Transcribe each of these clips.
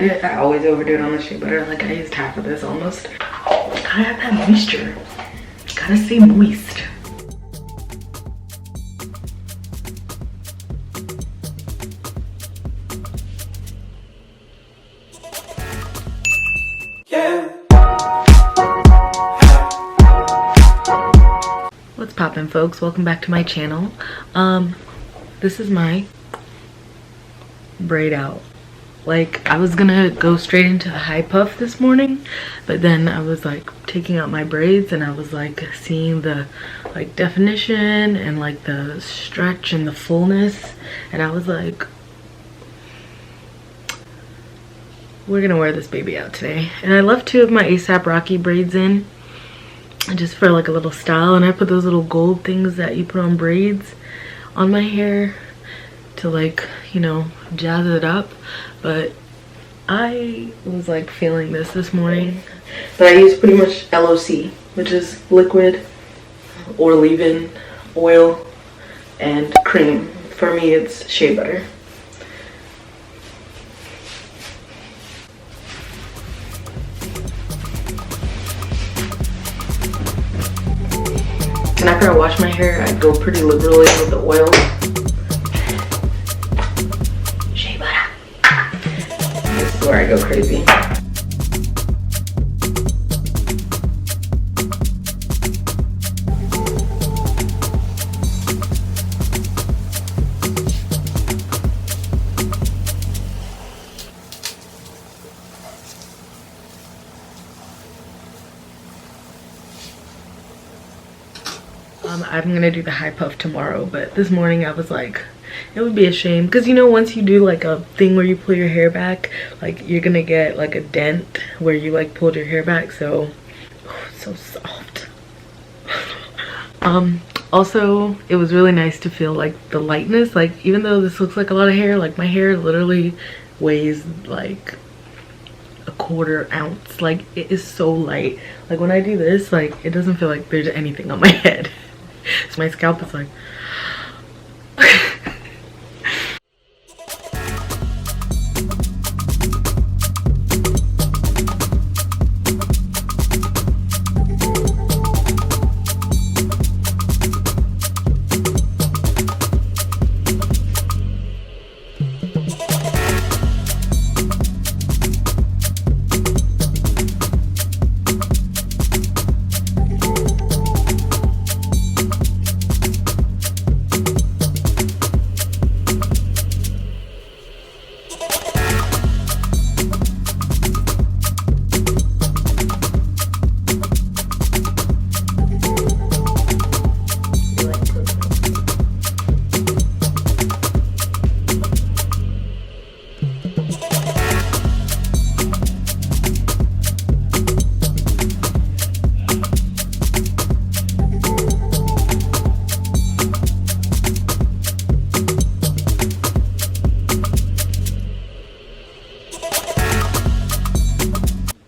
I always overdo it on the shea butter. Like I used half of this almost. Gotta have that moisture. Gotta stay moist. Yeah. What's poppin', folks? Welcome back to my channel. This is my braid out. Like, I was gonna go straight into a high puff this morning, but then I was like taking out my braids and I was like seeing the like definition and like the stretch and the fullness, and I was like, we're gonna wear this baby out today. And I left two of my ASAP Rocky braids in just for like a little style, and I put those little gold things that you put on braids on my hair to, like, you know, jazz it up. But I was like feeling this morning, but I used pretty much LOC, which is liquid or leave-in oil and cream. For me it's shea butter. And after I wash my hair, I go pretty liberally with the oil. Shea butter. This is where I go crazy. I'm gonna do the high puff tomorrow, but this morning I was like, it would be a shame, because you know, once you do like a thing where you pull your hair back, like you're gonna get like a dent where you like pulled your hair back. So it's so soft. Also, it was really nice to feel like the lightness. Like, even though this looks like a lot of hair, like my hair literally weighs like a quarter ounce. Like, it is so light. Like when I do this, like it doesn't feel like there's anything on my head. So my scalp is like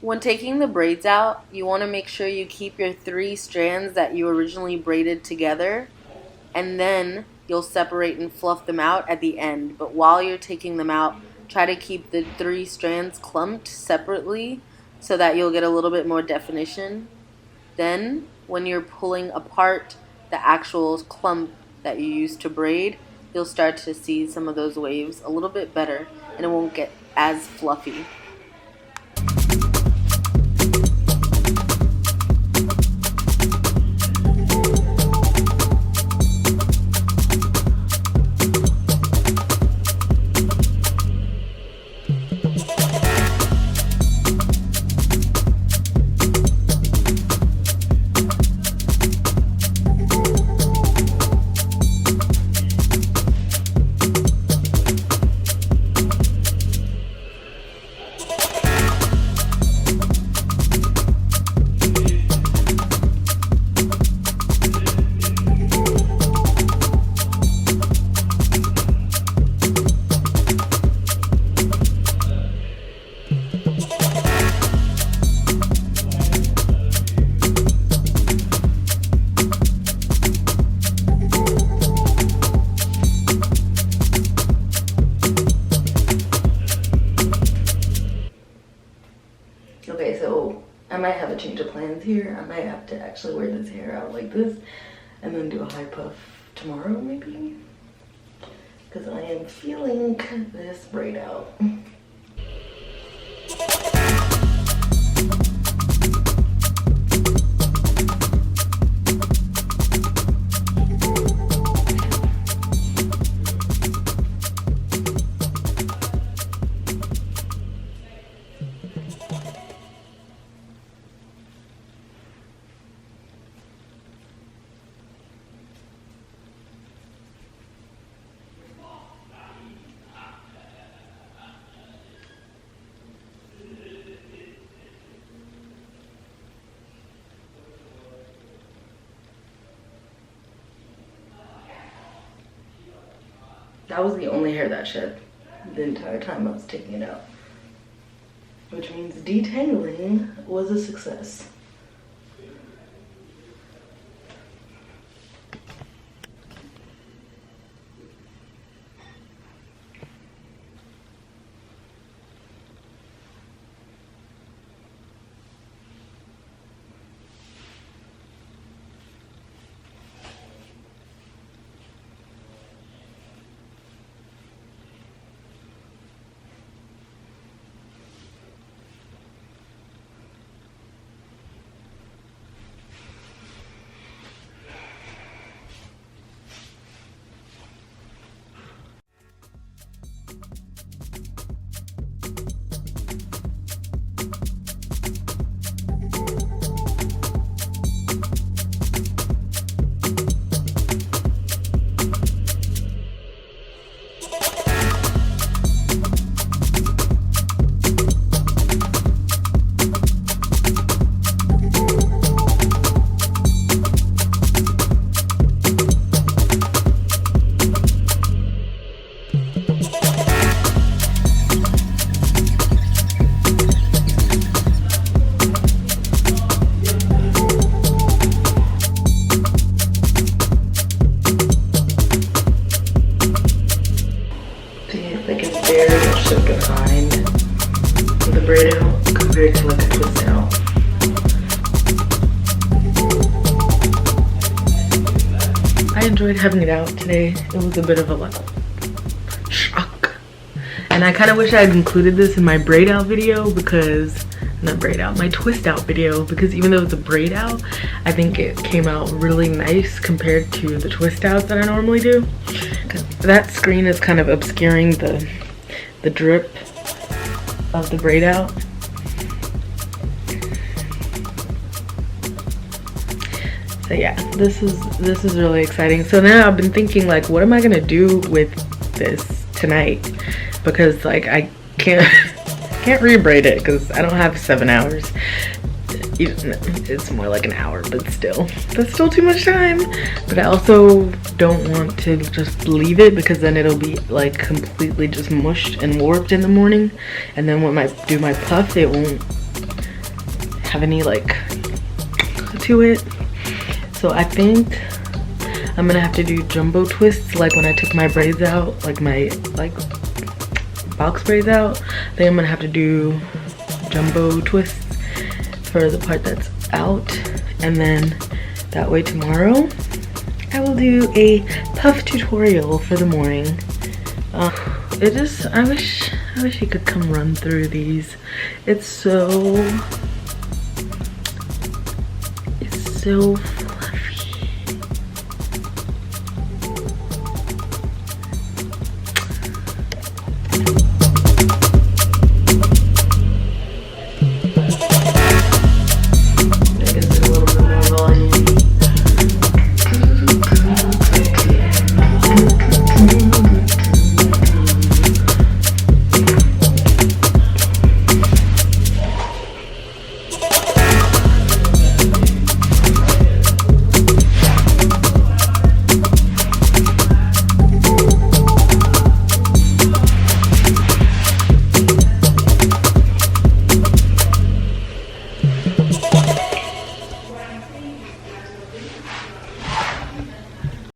When taking the braids out, you want to make sure you keep your 3 strands that you originally braided together, and then you'll separate and fluff them out at the end. But while you're taking them out, try to keep the 3 strands clumped separately so that you'll get a little bit more definition. Then, when you're pulling apart the actual clump that you used to braid, you'll start to see some of those waves a little bit better, and it won't get as fluffy. Okay, so I might have a change of plans here. I might have to actually wear this hair out like this and then do a high puff tomorrow maybe, because I am feeling this braid out. That was the only hair that shed the entire time I was taking it out, which means detangling was a success. Braid out compared to like a twist out. I enjoyed having it out today. It was a bit of a like shock. And I kind of wish I had included this in my braid out video because, not braid out, my twist out video, because even though it's a braid out, I think it came out really nice compared to the twist outs that I normally do. That screen is kind of obscuring the drip of the braid out. So yeah, this is really exciting. So now I've been thinking like, what am I gonna do with this tonight? Because like I can't re-braid it because I don't have 7 hours. It's more like an hour, but still, that's still too much time. But I also don't want to just leave it because then it'll be like completely just mushed and warped in the morning, and then when I do my puff, it won't have any like to it. So I think I'm gonna have to do jumbo twists like when I took my braids out, like my box braids out. I think I'm gonna have to do jumbo twists for the part that's out, and then that way tomorrow I will do a puff tutorial for the morning. I wish you could come run through these. It's so